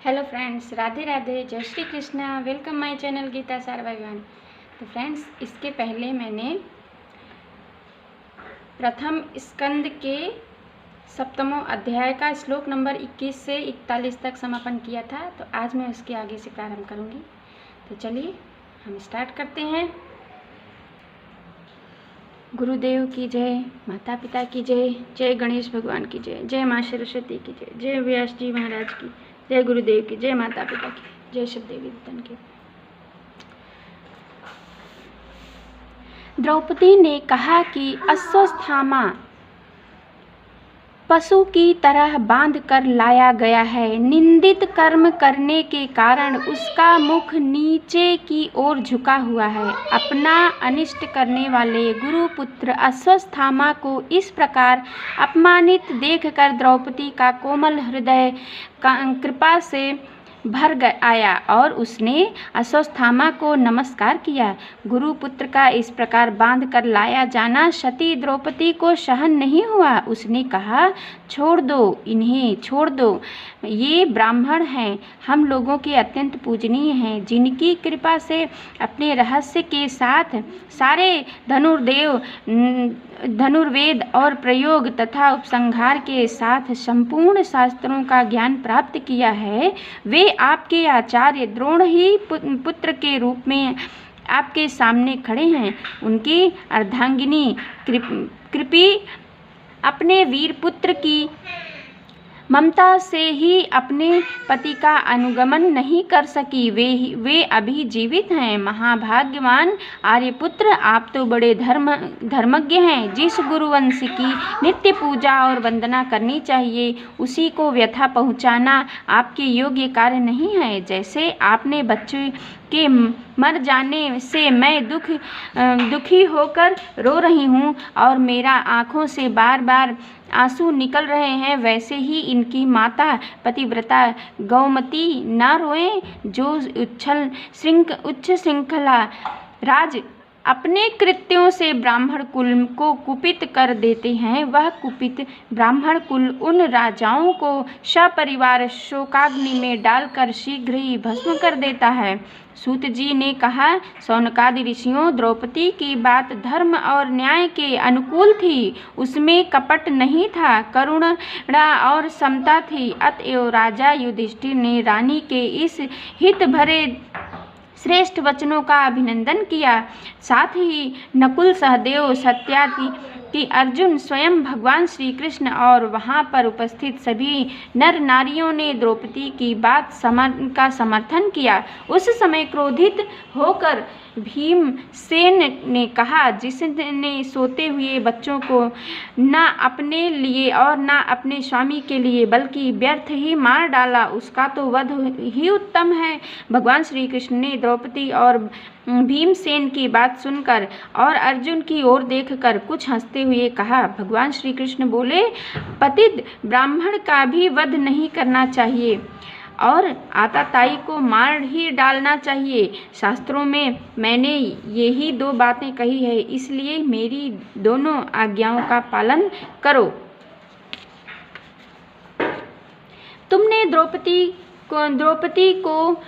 Hello friends, Radhe Radhe, जय Shri Krishna. Welcome my channel Gita सार भगवान। तो फ्रेंड्स, इसके पहले मैंने प्रथम स्कंद के सप्तमों अध्याय का श्लोक नंबर 21 से 41 तक समापन किया था। तो आज मैं उसके आगे से प्रारंभ करूंगी। तो चलिए हम स्टार्ट करते हैं। गुरुदेव की जय, माता पिता की जय, जय गणेश भगवान की जय, जय माँ सरस्वती की जय, जय व्यास जी महाराज की, जय गुरुदेव की, जय माता पिता की, जय शिव देवी दत्तन की। द्रौपदी ने कहा कि अश्वत्थामा पशु की तरह बांध कर लाया गया है। निंदित कर्म करने के कारण उसका मुख नीचे की ओर झुका हुआ है। अपना अनिष्ट करने वाले गुरुपुत्र अश्वत्थामा को इस प्रकार अपमानित देखकर द्रौपदी का कोमल हृदय कृपा से भर आया और उसने अश्वत्थामा को नमस्कार किया। गुरुपुत्र का इस प्रकार बांध कर लाया जाना सती द्रौपदी को सहन नहीं हुआ। उसने कहा, छोड़ दो, इन्हें छोड़ दो। ये ब्राह्मण हैं, हम लोगों के अत्यंत पूजनीय हैं, जिनकी कृपा से अपने रहस्य के साथ सारे धनुर्वेद और प्रयोग तथा उपसंहार के साथ संपूर्ण शास्त्रों का ज्ञान प्राप्त किया है। वे आपके आचार्य द्रोण ही पुत्र के रूप में आपके सामने खड़े हैं। उनकी अर्धांगिनी कृपी अपने वीर पुत्र की ममता से ही अपने पति का अनुगमन नहीं कर सकी। वे अभी जीवित हैं। महाभाग्यवान आर्यपुत्र, आप तो बड़े धर्मज्ञ हैं। जिस गुरुवंश की नित्य पूजा और वंदना करनी चाहिए, उसी को व्यथा पहुंचाना आपके योग्य कार्य नहीं है। जैसे आपने बच्चे के मर जाने से मैं दुखी होकर रो रही हूँ और मेरा आँखों से बार बार आंसू निकल रहे हैं, वैसे ही इनकी माता पतिव्रता गौमती न रोएं, जो उच्च श्रृंखला राज अपने कृत्यों से ब्राह्मण कुल को कुपित कर देते हैं। वह कुपित ब्राह्मण कुल उन राजाओं को सपरिवार शोकाग्नि में डालकर शीघ्र ही भस्म कर देता है। सूत जी ने कहा, शौनकादि ऋषियों, द्रौपदी की बात धर्म और न्याय के अनुकूल थी। उसमें कपट नहीं था, करुणा और समता थी। अतएव राजा युधिष्ठिर ने रानी के इस हित भरे श्रेष्ठ वचनों का अभिनंदन किया। साथ ही नकुल, सहदेव, सत्यादि कि अर्जुन, स्वयं भगवान श्री कृष्ण और वहाँ पर उपस्थित सभी नर नारियों ने द्रौपदी की बात का समर्थन किया। उस समय क्रोधित होकर भीमसेन ने कहा, जिसने सोते हुए बच्चों को न अपने लिए और न अपने स्वामी के लिए बल्कि व्यर्थ ही मार डाला, उसका तो वध ही उत्तम है। भगवान श्री कृष्ण ने द्रौपदी और भीमसेन की बात सुनकर और अर्जुन की ओर देखकर कुछ हंसते हुए कहा। भगवान श्री कृष्ण बोले, पतित ब्राह्मण का भी वध नहीं करना चाहिए और आताताई को मार ही डालना चाहिए। शास्त्रों में मैंने यही दो बातें कही है, इसलिए मेरी दोनों आज्ञाओं का पालन करो। तुमने द्रौपदी को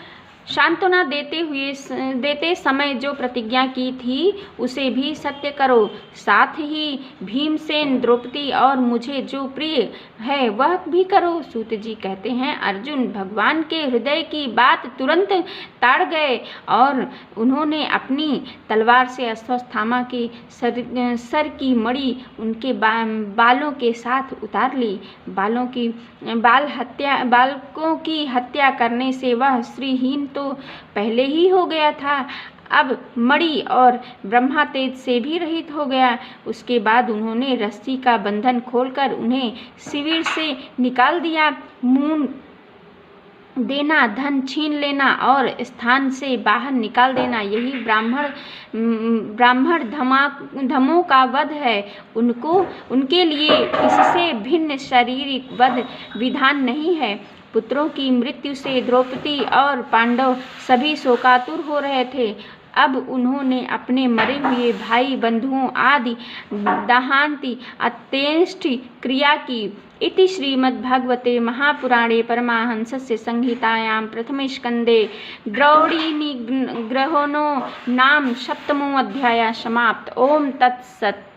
सांत्वना देते समय जो प्रतिज्ञा की थी, उसे भी सत्य करो। साथ ही भीमसेन, द्रौपदी और मुझे जो प्रिय है वह भी करो। सूत जी कहते हैं, अर्जुन भगवान के हृदय की बात तुरंत ताड़ गए और उन्होंने अपनी तलवार से अश्वत्थामा के सर की मणि उनके बालों के साथ उतार ली। बालकों की हत्या करने से वह श्रीहीन तो पहले ही हो गया था, अब मणि और ब्रह्मा तेज से भी रहित हो गया। उसके बाद उन्होंने रस्सी का बंधन खोलकर उन्हें शिविर से निकाल दिया। मुंह देना, धन छीन लेना और स्थान से बाहर निकाल देना, यही ब्राह्मण धमों का वध है। उनके लिए इससे भिन्न शारीरिक वध विधान नहीं है। पुत्रों की मृत्यु से द्रौपदी और पांडव सभी शोकातुर हो रहे थे। अब उन्होंने अपने मरे हुए भाई बंधुओं आदि दाहांति अंत्येष्टि क्रिया की। इति श्रीमद्भागवते महापुराणे परमहंसस्य संहितायां प्रथमे स्कन्धे द्रौणीनिग्रहो नाम 7मो अध्यायः समाप्त। ओम तत्सत्।